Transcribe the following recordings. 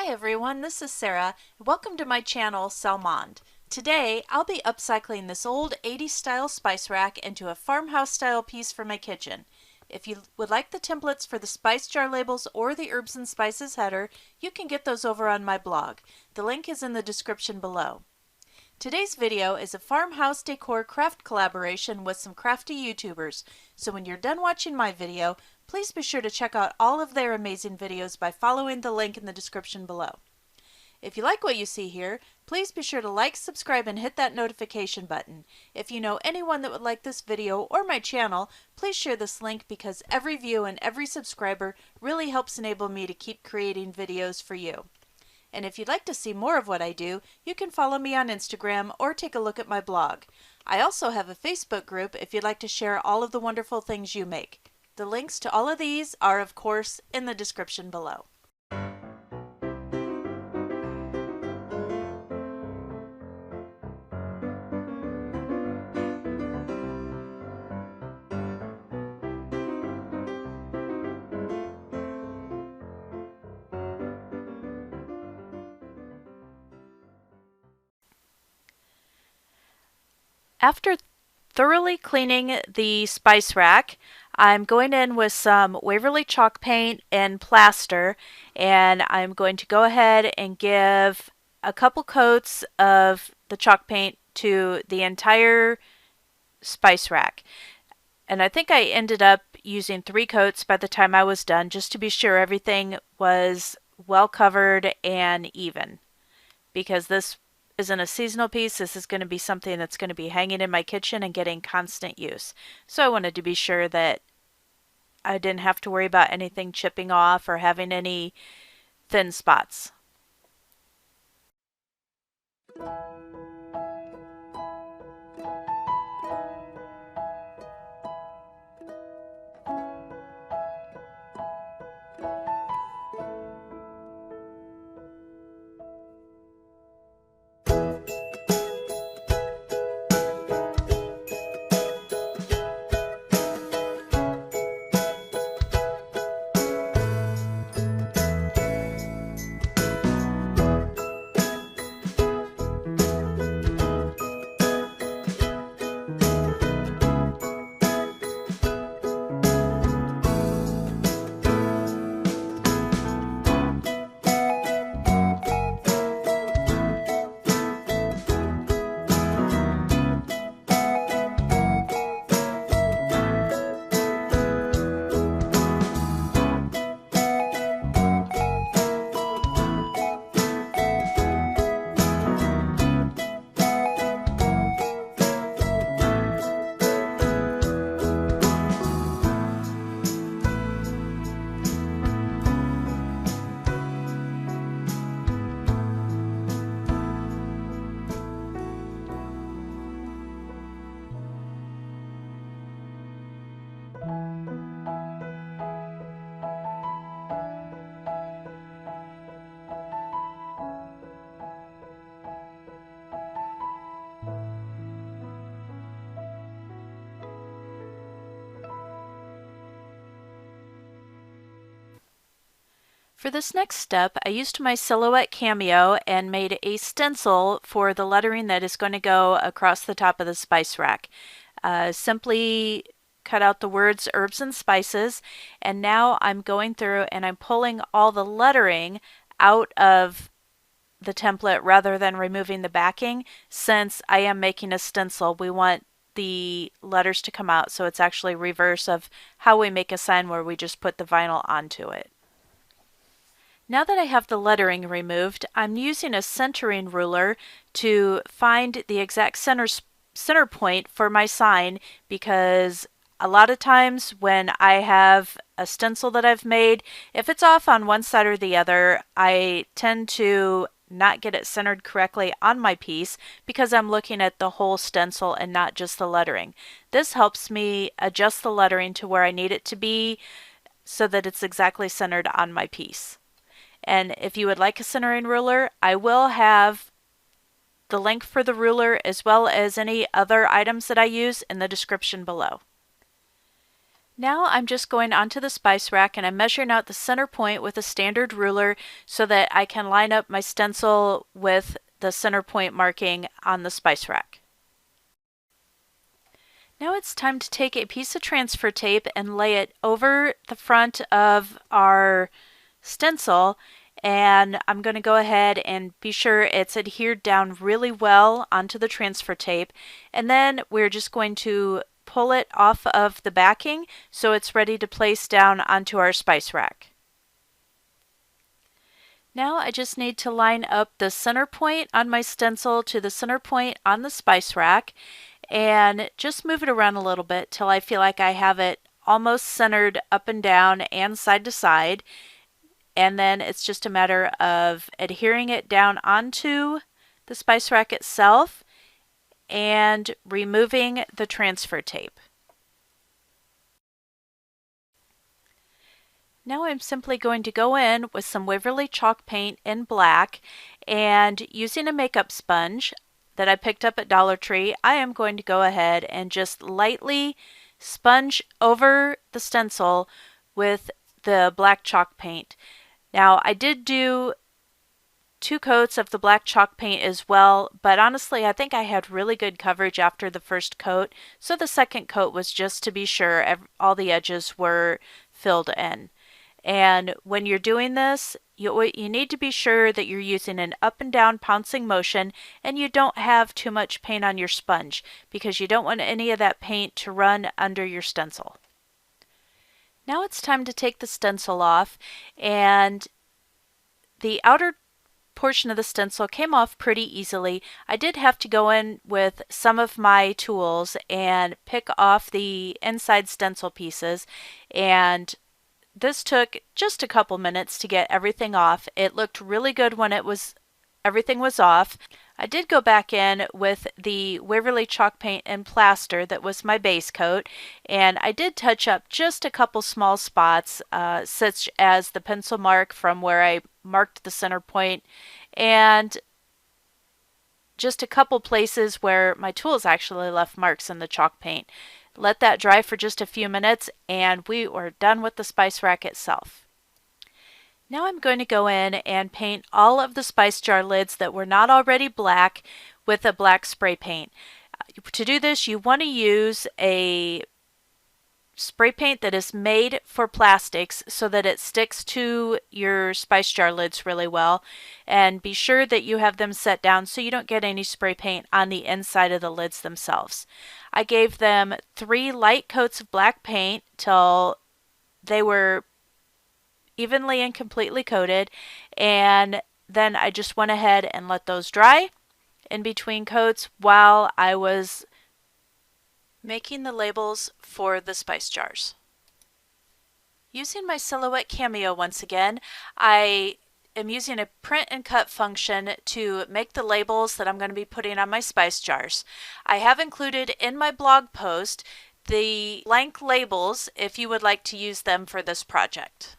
Hi everyone, this is Sarah. Welcome to my channel, Salmond. Today, I'll be upcycling this old 80s style spice rack into a farmhouse style piece for my kitchen. If you would like the templates for the spice jar labels or the herbs and spices header, you can get those over on my blog. The link is in the description below. Today's video is a farmhouse decor craft collaboration with some crafty YouTubers, so when you're done watching my video, please be sure to check out all of their amazing videos by following the link in the description below. If you like what you see here, please be sure to like, subscribe, and hit that notification button. If you know anyone that would like this video or my channel, please share this link because every view and every subscriber really helps enable me to keep creating videos for you. And if you'd like to see more of what I do, you can follow me on Instagram or take a look at my blog. I also have a Facebook group if you'd like to share all of the wonderful things you make. The links to all of these are, of course, in the description below. After thoroughly cleaning the spice rack, I'm going in with some Waverly chalk paint and plaster, and I'm going to go ahead and give a couple coats of the chalk paint to the entire spice rack. And I think I ended up using 3 coats by the time I was done, just to be sure everything was well covered and even, because this isn't a seasonal piece. This is going to be something that's going to be hanging in my kitchen and getting constant use. So I wanted to be sure that I didn't have to worry about anything chipping off or having any thin spots. For this next step, I used my Silhouette Cameo and made a stencil for the lettering that is going to go across the top of the spice rack. Simply cut out the words herbs and spices, and now I'm going through and I'm pulling all the lettering out of the template rather than removing the backing. Since I am making a stencil, we want the letters to come out, so it's actually reverse of how we make a sign where we just put the vinyl onto it. Now that I have the lettering removed, I'm using a centering ruler to find the exact center point for my sign, because a lot of times when I have a stencil that I've made, if it's off on one side or the other, I tend to not get it centered correctly on my piece because I'm looking at the whole stencil and not just the lettering. This helps me adjust the lettering to where I need it to be so that it's exactly centered on my piece. And if you would like a centering ruler, I will have the link for the ruler as well as any other items that I use in the description below. Now I'm just going onto the spice rack and I'm measuring out the center point with a standard ruler so that I can line up my stencil with the center point marking on the spice rack. Now it's time to take a piece of transfer tape and lay it over the front of our stencil, and I'm going to go ahead and be sure it's adhered down really well onto the transfer tape, and then we're just going to pull it off of the backing so it's ready to place down onto our spice rack. Now I just need to line up the center point on my stencil to the center point on the spice rack and just move it around a little bit till I feel like I have it almost centered up and down and side to side. And then it's just a matter of adhering it down onto the spice rack itself and removing the transfer tape. Now I'm simply going to go in with some Waverly chalk paint in black, and using a makeup sponge that I picked up at Dollar Tree, I am going to go ahead and just lightly sponge over the stencil with the black chalk paint. Now I did do 2 coats of the black chalk paint as well, but honestly I think I had really good coverage after the first coat, so the second coat was just to be sure all the edges were filled in. And when you're doing this, you need to be sure that you're using an up and down pouncing motion and you don't have too much paint on your sponge because you don't want any of that paint to run under your stencil. Now it's time to take the stencil off, and the outer portion of the stencil came off pretty easily. I did have to go in with some of my tools and pick off the inside stencil pieces, and this took just a couple minutes to get everything off. It looked really good when everything was off. I did go back in with the Waverly chalk paint and plaster that was my base coat, and I did touch up just a couple small spots, such as the pencil mark from where I marked the center point, and just a couple places where my tools actually left marks in the chalk paint. Let that dry for just a few minutes and we were done with the spice rack itself. Now I'm going to go in and paint all of the spice jar lids that were not already black with a black spray paint. To do this, you want to use a spray paint that is made for plastics so that it sticks to your spice jar lids really well, and be sure that you have them set down so you don't get any spray paint on the inside of the lids themselves. I gave them 3 light coats of black paint till they were evenly and completely coated, and then I just went ahead and let those dry in between coats while I was making the labels for the spice jars. Using my Silhouette Cameo once again, I am using a print and cut function to make the labels that I'm going to be putting on my spice jars. I have included in my blog post the blank labels if you would like to use them for this project.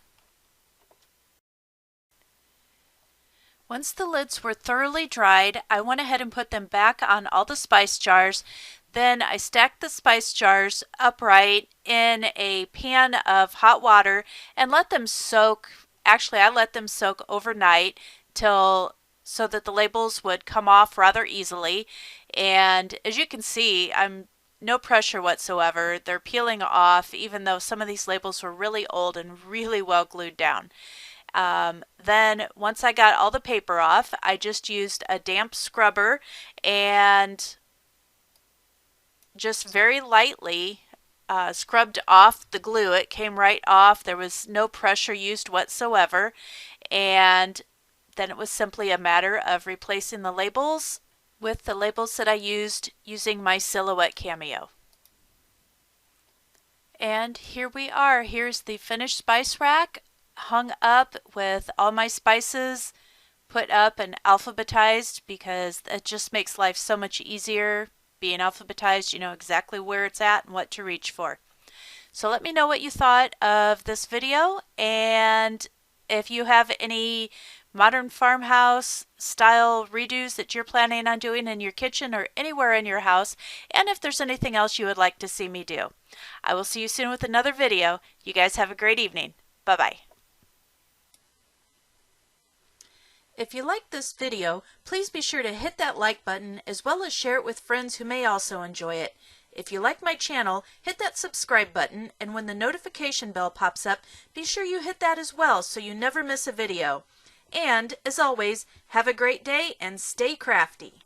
Once the lids were thoroughly dried, I went ahead and put them back on all the spice jars. Then I stacked the spice jars upright in a pan of hot water and let them soak. Actually, I let them soak overnight so that the labels would come off rather easily. And as you can see, I'm no pressure whatsoever. They're peeling off even though some of these labels were really old and really well glued down. Then once I got all the paper off, I just used a damp scrubber and just very lightly scrubbed off the glue. It came right off. There was no pressure used whatsoever. And then it was simply a matter of replacing the labels with the labels that I used using my Silhouette Cameo. And here we are. Here's the finished spice rack, hung up with all my spices put up and alphabetized, because it just makes life so much easier. Being alphabetized, you know exactly where it's at and what to reach for. So let me know what you thought of this video, and if you have any modern farmhouse style redos that you're planning on doing in your kitchen or anywhere in your house, and if there's anything else you would like to see me do. I will see you soon with another video. You guys have a great evening. Bye-bye. If you liked this video, please be sure to hit that like button as well as share it with friends who may also enjoy it. If you like my channel, hit that subscribe button, and when the notification bell pops up, be sure you hit that as well so you never miss a video. And, as always, have a great day and stay crafty.